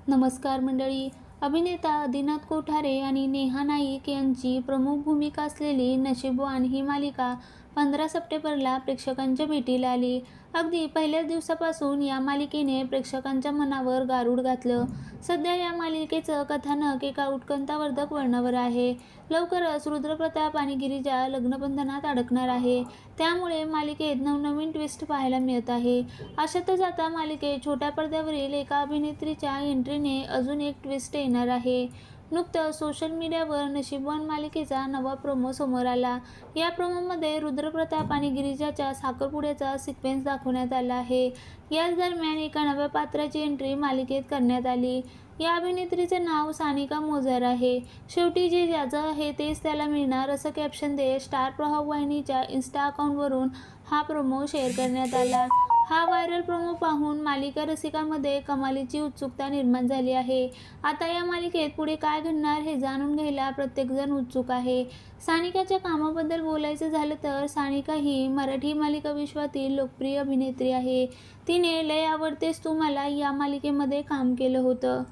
नमस्कार मंडळी. अभिनेता आदिनाथ कोठारे आणि नेहा नाईक यांची प्रमुख भूमिका असलेली नशीबवान ही मालिका 15 सप्टेंबरला प्रेक्षकांच्या भेटीला आली. अगदी पहिल्याच दिवसापासून या मालिकेने प्रेक्षकांच्या मनावर गारूड घातलं. सध्या या मालिकेचं कथानक एका उत्कंठावर्धक वळणावर आहे. लवकरच रुद्रप्रताप आणि गिरिजा लग्नबंधनात अडकणार आहे. त्यामुळे मालिकेत नवनवीन ट्विस्ट पाहायला मिळत आहे. अशातच आता मालिकेत छोट्या पडद्यावरील एका अभिनेत्रीच्या एंट्रीने अजून एक ट्विस्ट येणार आहे. नुकतंच सोशल मीडियावर नशीबवान मालिकेचा नवा प्रोमो समोर आला. या प्रोमोमध्ये रुद्रप्रताप आणि गिरिजाच्या साखरपुड्याचा सिक्वेन्स दाखवण्यात आला आहे. याच दरम्यान एका नव्या पात्राची एंट्री मालिकेत करण्यात आली. या अभिनेत्रीचे नाव सानिका मोजार आहे. शेवटी जे ज्याचं आहे तेच त्याला मिळणार असं कॅप्शन देत स्टार प्रवाह वाहिनीच्या इन्स्टा अकाउंटवरून हा प्रोमो शेअर करण्यात आला. हा व्हायरल प्रोमो पाहून मालिका रसिकांमध्ये कमालीची उत्सुकता निर्माण झाली आहे. आता या मालिकेत पुढे काय घडणार हे जाणून घ्यायला प्रत्येकजण उत्सुक आहे. सानिकाच्या कामाबद्दल बोलायचं झालं तर सानिका ही मराठी मालिका विश्वातील लोकप्रिय अभिनेत्री आहे. तिने लय आवडतेस तू मला या मालिकेमध्ये काम केलं होतं.